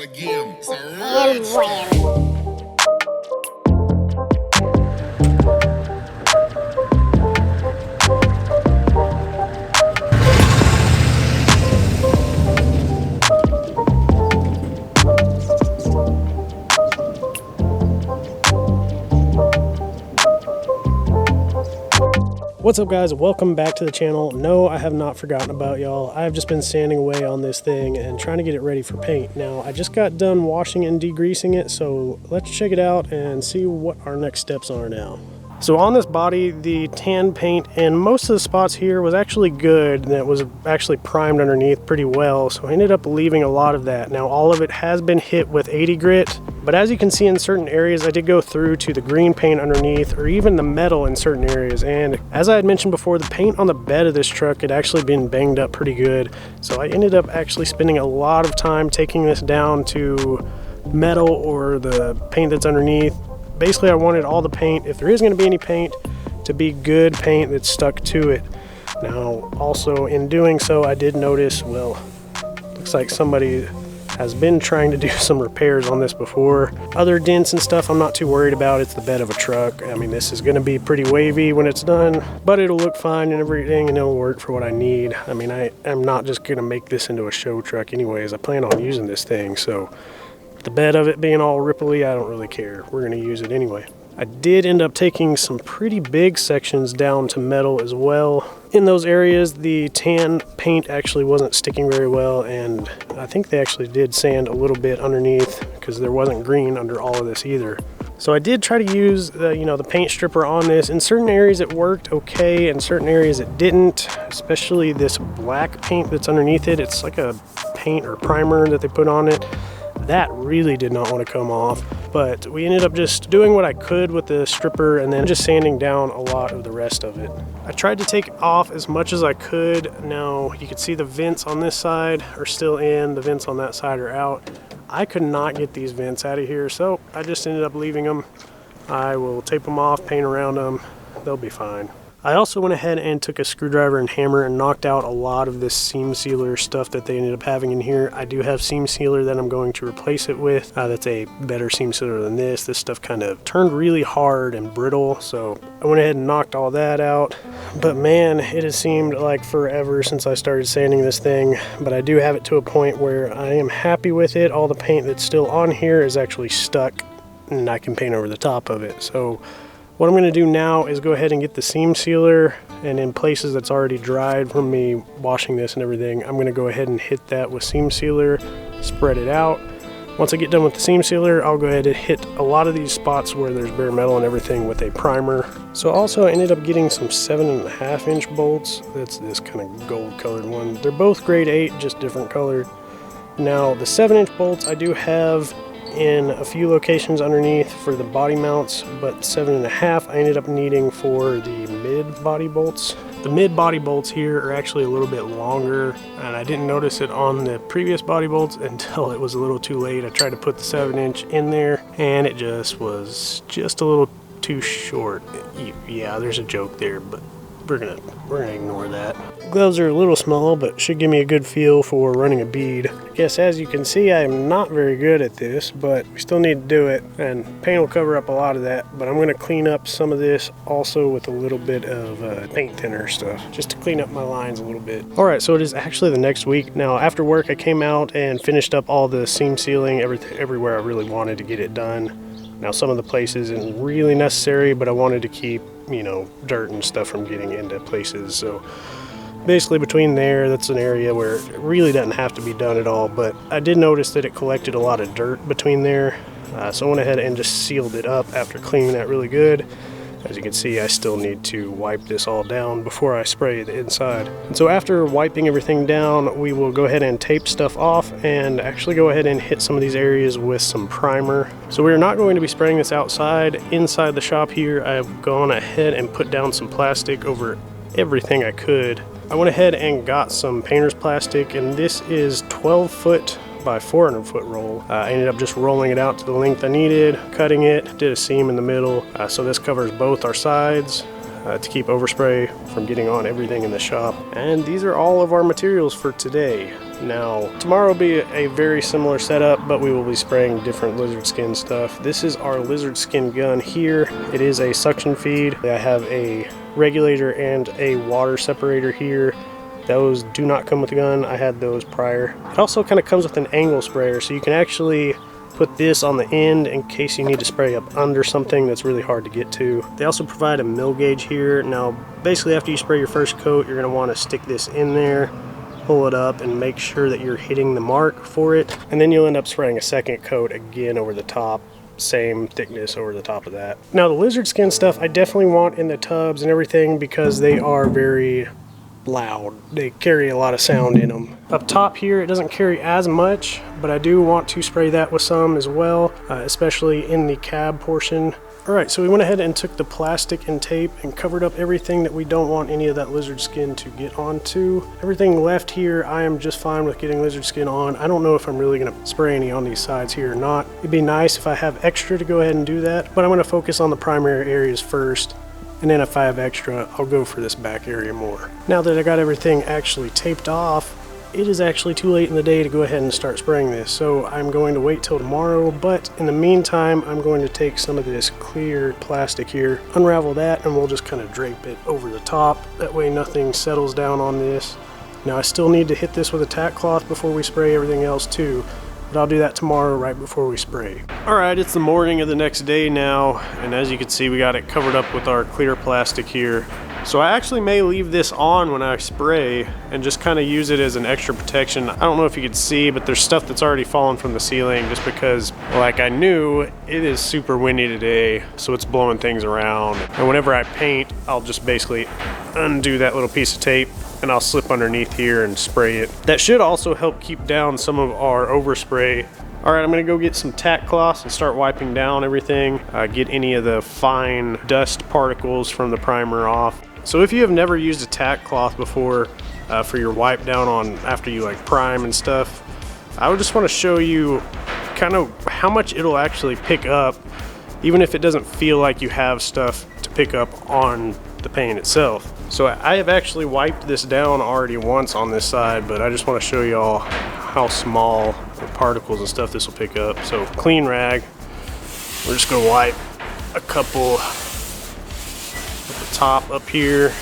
again. It's a And when. What's up, guys? Welcome back to the channel. No, I have not forgotten about y'all. I've just been sanding away on this thing and trying to get it ready for paint. Now, I just got done washing and degreasing it, so let's check it out and see what our next steps are now. So on this body, the tan paint and most of the spots here was actually good. That was actually primed underneath pretty well, so I ended up leaving a lot of that. Now, all of it has been hit with 80 grit, but as you can see in certain areas, I did go through to the green paint underneath or even the metal in certain areas. And as I had mentioned before, the paint on the bed of this truck had actually been banged up pretty good. So I ended up actually spending a lot of time taking this down to metal or the paint that's underneath. Basically, I wanted all the paint, if there is going to be any paint, to be good paint that's stuck to it. Now, also in doing so, I did notice, well, looks like somebody has been trying to do some repairs on this before. Other dents and stuff I'm not too worried about. It's the bed of a truck. I mean, this is going to be pretty wavy when it's done, but it'll look fine and everything, and it'll work for what I need. I mean, I'm not just going to make this into a show truck anyways. I plan on using this thing, so the bed of it being all ripply, I don't really care. We're going to use it anyway. I did end up taking some pretty big sections down to metal as well. In those areas, the tan paint actually wasn't sticking very well, and I think they actually did sand a little bit underneath because there wasn't green under all of this either. So I did try to use the paint stripper on this. In certain areas it worked okay, in certain areas it didn't, especially this black paint that's underneath it. It's like a paint or primer that they put on it. That really did not want to come off, but we ended up just doing what I could with the stripper and then just sanding down a lot of the rest of it. I tried to take off as much as I could. Now you can see the vents on this side are still in, the vents on that side are out. I could not get these vents out of here, so I just ended up leaving them. I will tape them off, paint around them, they'll be fine. I also went ahead and took a screwdriver and hammer and knocked out a lot of this seam sealer stuff that they ended up having in here. I do have seam sealer that I'm going to replace it with. That's a better seam sealer than this. This stuff kind of turned really hard and brittle, so I went ahead and knocked all that out. But man, it has seemed like forever since I started sanding this thing, but I do have it to a point where I am happy with it. All the paint that's still on here is actually stuck, and I can paint over the top of it. So what I'm going to do now is go ahead and get the seam sealer, and in places that's already dried from me washing this and everything, I'm going to go ahead and hit that with seam sealer, spread it out. Once I get done with the seam sealer, I'll go ahead and hit a lot of these spots where there's bare metal and everything with a primer. So also I ended up getting some 7.5 inch bolts. That's this kind of gold colored one. They're both grade 8, just different colored. Now the 7-inch bolts I do have in a few locations underneath for the body mounts, but 7.5 I ended up needing for the mid body bolts. The mid body bolts here are actually a little bit longer, and I didn't notice it on the previous body bolts until it was a little too late. I tried to put the 7-inch in there and it just was just a little too short. Yeah, there's a joke there, but we're gonna ignore that. Gloves are a little small, but should give me a good feel for running a bead. I guess as you can see, I am not very good at this, but we still need to do it, and paint will cover up a lot of that. But I'm gonna clean up some of this also with a little bit of paint thinner stuff, just to clean up my lines a little bit. All right, so it is actually the next week. Now after work, I came out and finished up all the seam sealing, everywhere I really wanted to get it done. Now some of the places isn't really necessary, but I wanted to keep, dirt and stuff from getting into places. So basically between there, that's an area where it really doesn't have to be done at all, but I did notice that it collected a lot of dirt between there. So I went ahead and just sealed it up after cleaning that really good. As you can see, I still need to wipe this all down before I spray the inside. And so after wiping everything down, we will go ahead and tape stuff off and actually go ahead and hit some of these areas with some primer. So we're not going to be spraying this outside. Inside the shop here, I've gone ahead and put down some plastic over everything I could. I went ahead and got some painter's plastic, and this is 12 foot by 400 foot roll. I ended up just rolling it out to the length I needed, cutting it, did a seam in the middle. So this covers both our sides. to keep overspray from getting on everything in the shop. And these are all of our materials for today. Now, tomorrow will be a very similar setup, but we will be spraying different lizard skin stuff. This is our lizard skin gun here. It is a suction feed. I have a regulator and a water separator here. Those do not come with the gun. I had those prior. It also kind of comes with an angle sprayer, so you can actually put this on the end in case you need to spray up under something that's really hard to get to. They also provide a mill gauge here. Now, basically after you spray your first coat, you're going to want to stick this in there, pull it up, and make sure that you're hitting the mark for it. And then you'll end up spraying a second coat again over the top. Same thickness over the top of that. Now, the lizard skin stuff I definitely want in the tubs and everything because they are very loud. They carry a lot of sound in them. Up top here, it doesn't carry as much, but I do want to spray that with some as well, especially in the cab portion. Alright, so we went ahead and took the plastic and tape and covered up everything that we don't want any of that lizard skin to get onto. Everything left here, I am just fine with getting lizard skin on. I don't know if I'm really going to spray any on these sides here or not. It'd be nice if I have extra to go ahead and do that, but I'm going to focus on the primary areas first. And then if I have extra, I'll go for this back area more. Now that I got everything actually taped off, it is actually too late in the day to go ahead and start spraying this. So I'm going to wait till tomorrow, but in the meantime, I'm going to take some of this clear plastic here, unravel that, and we'll just kind of drape it over the top. That way nothing settles down on this. Now I still need to hit this with a tack cloth before we spray everything else too. But I'll do that tomorrow right before we spray. Alright, it's the morning of the next day now, and as you can see we got it covered up with our clear plastic here. So I actually may leave this on when I spray and just kind of use it as an extra protection. I don't know if you can see, but there's stuff that's already fallen from the ceiling just because, like I knew, it is super windy today, so it's blowing things around. And whenever I paint, I'll just basically undo that little piece of tape and I'll slip underneath here and spray it. That should also help keep down some of our overspray. All right, I'm gonna go get some tack cloths and start wiping down everything, get any of the fine dust particles from the primer off. So if you have never used a tack cloth before for your wipe down on after you like prime and stuff, I would just want to show you kind of how much it'll actually pick up, even if it doesn't feel like you have stuff to pick up on the paint itself. So I have actually wiped this down already once on this side, but I just want to show y'all how small the particles and stuff this will pick up. So clean rag, we're just gonna wipe a couple at the top up here.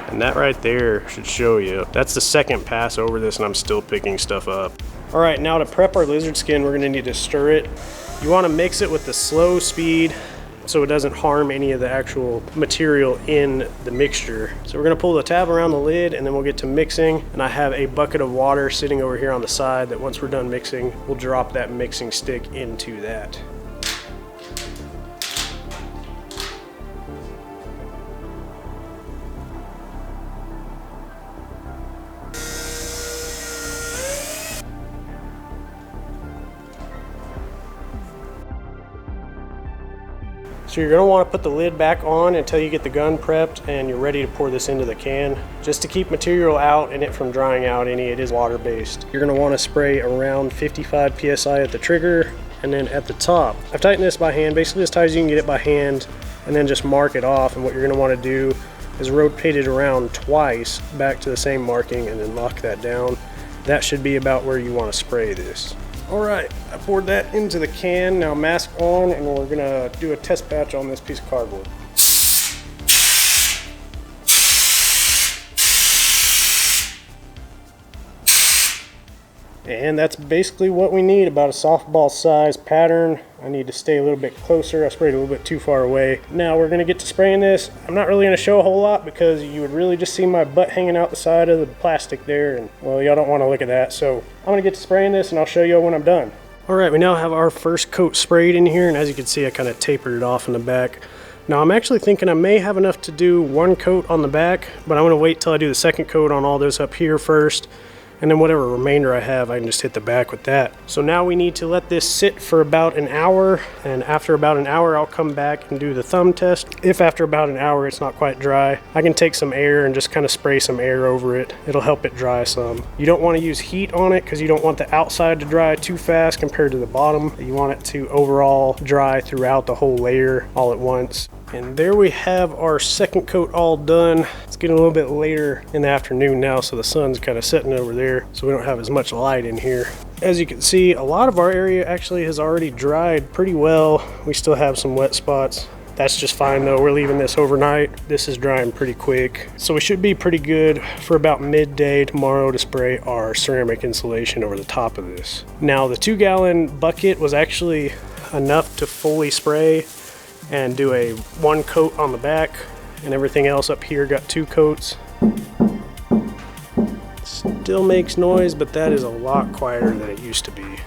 And that right there should show you. That's the second pass over this and I'm still picking stuff up. All right, now to prep our lizard skin, we're gonna need to stir it. You wanna mix it with the slow speed so it doesn't harm any of the actual material in the mixture. So we're gonna pull the tab around the lid and then we'll get to mixing. And I have a bucket of water sitting over here on the side that once we're done mixing, we'll drop that mixing stick into that. So you're gonna wanna put the lid back on until you get the gun prepped and you're ready to pour this into the can. Just to keep material out and it from drying out any, it is water-based. You're gonna wanna spray around 55 PSI at the trigger and then at the top. I've tightened this by hand, basically as tight as you can get it by hand, and then just mark it off. And what you're gonna wanna do is rotate it around twice back to the same marking and then lock that down. That should be about where you wanna spray this. All right, I poured that into the can. Now mask on, and we're gonna do a test batch on this piece of cardboard. And that's basically what we need, about a softball size pattern. I need to stay a little bit closer. I sprayed a little bit too far away. Now we're gonna get to spraying this. I'm not really gonna show a whole lot because you would really just see my butt hanging out the side of the plastic there, and well, y'all don't wanna look at that. So I'm gonna get to spraying this and I'll show you when I'm done. All right, we now have our first coat sprayed in here, and as you can see, I kind of tapered it off in the back. Now I'm actually thinking I may have enough to do one coat on the back, but I'm gonna wait till I do the second coat on all this up here first. And then whatever remainder I have, I can just hit the back with that. So now we need to let this sit for about an hour. And after about an hour, I'll come back and do the thumb test. If after about an hour it's not quite dry, I can take some air and just kind of spray some air over it. It'll help it dry some. You don't want to use heat on it because you don't want the outside to dry too fast compared to the bottom. You want it to overall dry throughout the whole layer all at once. And there we have our second coat all done. It's getting a little bit later in the afternoon now, so the sun's kind of setting over there, so we don't have as much light in here. As you can see, a lot of our area actually has already dried pretty well. We still have some wet spots. That's just fine though. We're leaving this overnight. This is drying pretty quick. So we should be pretty good for about midday tomorrow to spray our ceramic insulation over the top of this. Now the 2-gallon bucket was actually enough to fully spray and do a 1 coat on the back, and everything else up here got 2 coats. Still makes noise, but that is a lot quieter than it used to be.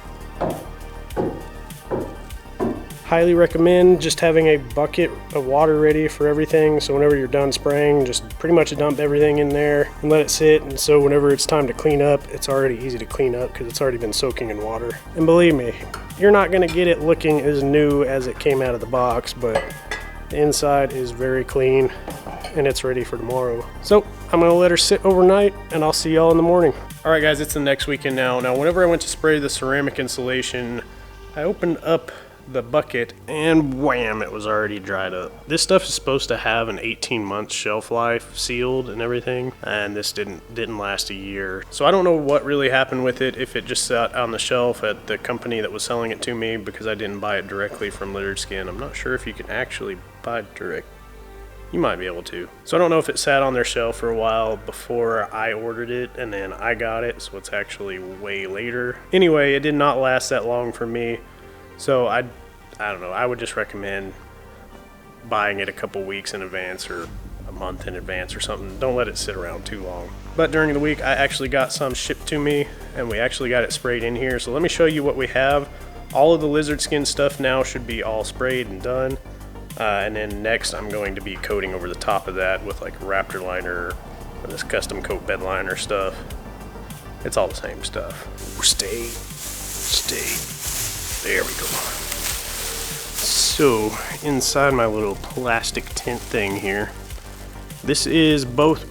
Highly recommend just having a bucket of water ready for everything, so whenever you're done spraying, just pretty much dump everything in there and let it sit, and so whenever it's time to clean up, it's already easy to clean up because it's already been soaking in water. And believe me, you're not going to get it looking as new as it came out of the box, but the inside is very clean and it's ready for tomorrow. So I'm going to let her sit overnight and I'll see y'all in the morning. All right guys, it's the next weekend now. Now whenever I went to spray the ceramic insulation, I opened up the bucket and wham, it was already dried up. This stuff is supposed to have an 18-month shelf life, sealed and everything, and this didn't last a year. So I don't know what really happened with it, if it just sat on the shelf at the company that was selling it to me, because I didn't buy it directly from Littered Skin. I'm not sure if you can actually buy it direct. You might be able to. So I don't know if it sat on their shelf for a while before I ordered it and then I got it, so it's actually way later. Anyway, it did not last that long for me. So I don't know, I would just recommend buying it a couple weeks in advance or a month in advance or something. Don't let it sit around too long. But during the week, I actually got some shipped to me and we actually got it sprayed in here. So let me show you what we have. All of the Lizard Skin stuff now should be all sprayed and done. And then next I'm going to be coating over the top of that with like Raptor liner or this custom coat bed liner stuff. It's all the same stuff. Stay. There we go. So inside my little plastic tent thing here, this is both,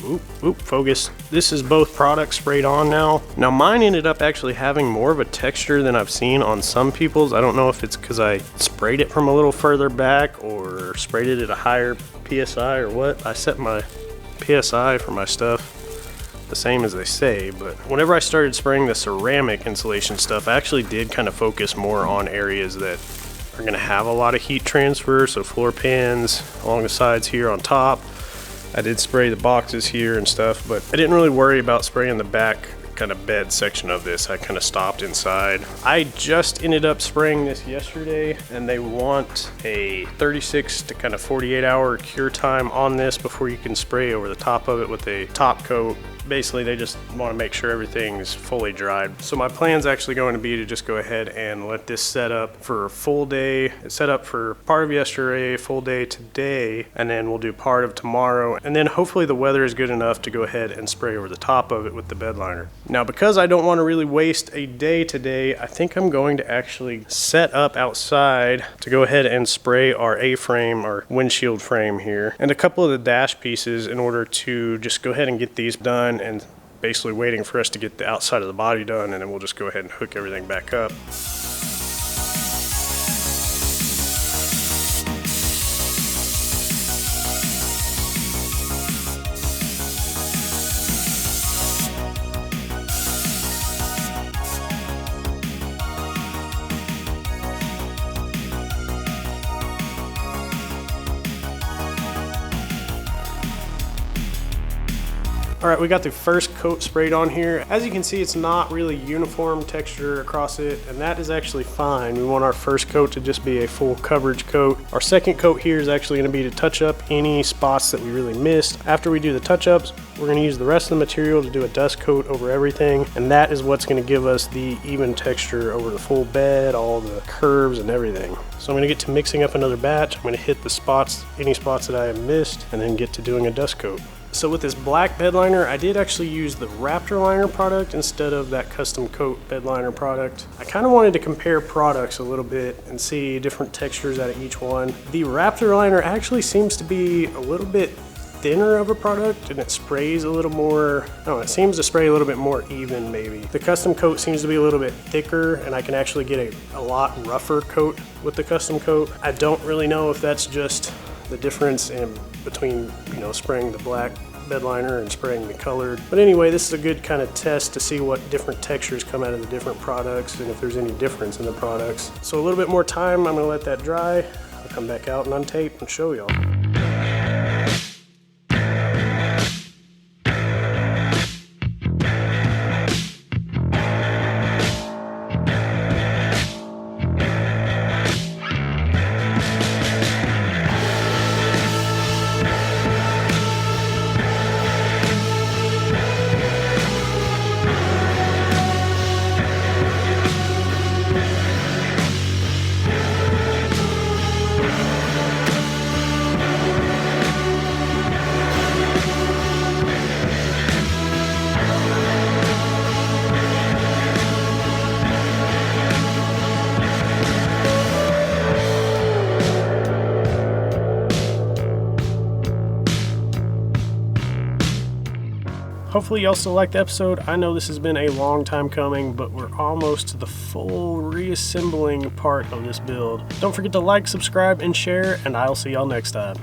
focus. This is both products sprayed on now. Now mine ended up actually having more of a texture than I've seen on some people's. I don't know if it's because I sprayed it from a little further back or sprayed it at a higher PSI or what. I set my PSI for my stuff the same as they say, but whenever I started spraying the ceramic insulation stuff, I actually did kind of focus more on areas that are going to have a lot of heat transfer, so floor pans along the sides here on top. I did spray the boxes here and stuff, but I didn't really worry about spraying the back kind of bed section of this. I kind of stopped inside. I just ended up spraying this yesterday, and they want a 36 to kind of 48 hour cure time on this before you can spray over the top of it with a top coat. Basically, they just want to make sure everything's fully dried. So my plan's actually going to be to just go ahead and let this set up for a full day. It's set up for part of yesterday, full day today, and then we'll do part of tomorrow. And then hopefully the weather is good enough to go ahead and spray over the top of it with the bed liner. Now, because I don't want to really waste a day today, I think I'm going to actually set up outside to go ahead and spray our A-frame, our windshield frame here, and a couple of the dash pieces in order to just go ahead and get these done, and basically waiting for us to get the outside of the body done, and then we'll just go ahead and hook everything back up. All right, we got the first coat sprayed on here. As you can see, it's not really uniform texture across it, and that is actually fine. We want our first coat to just be a full coverage coat. Our second coat here is actually gonna be to touch up any spots that we really missed. After we do the touch-ups, we're gonna use the rest of the material to do a dust coat over everything, and that is what's gonna give us the even texture over the full bed, all the curves and everything. So I'm gonna get to mixing up another batch. I'm gonna hit the spots, any spots that I have missed, and then get to doing a dust coat. So with this black bed liner, I did actually use the Raptor liner product instead of that custom coat bed liner product. I kind of wanted to compare products a little bit and see different textures out of each one. The Raptor liner actually seems to be a little bit thinner of a product, and it sprays a little more, it seems to spray a little bit more even maybe. The custom coat seems to be a little bit thicker, and I can actually get a lot rougher coat with the custom coat. I don't really know if that's just the difference between, spraying the black bed liner and spraying the colored. But anyway, this is a good kind of test to see what different textures come out of the different products and if there's any difference in the products. So a little bit more time, I'm gonna let that dry. I'll come back out and untape and show y'all. Hopefully y'all still like the episode. I know this has been a long time coming, but we're almost to the full reassembling part of this build. Don't forget to like, subscribe, and share, and I'll see y'all next time.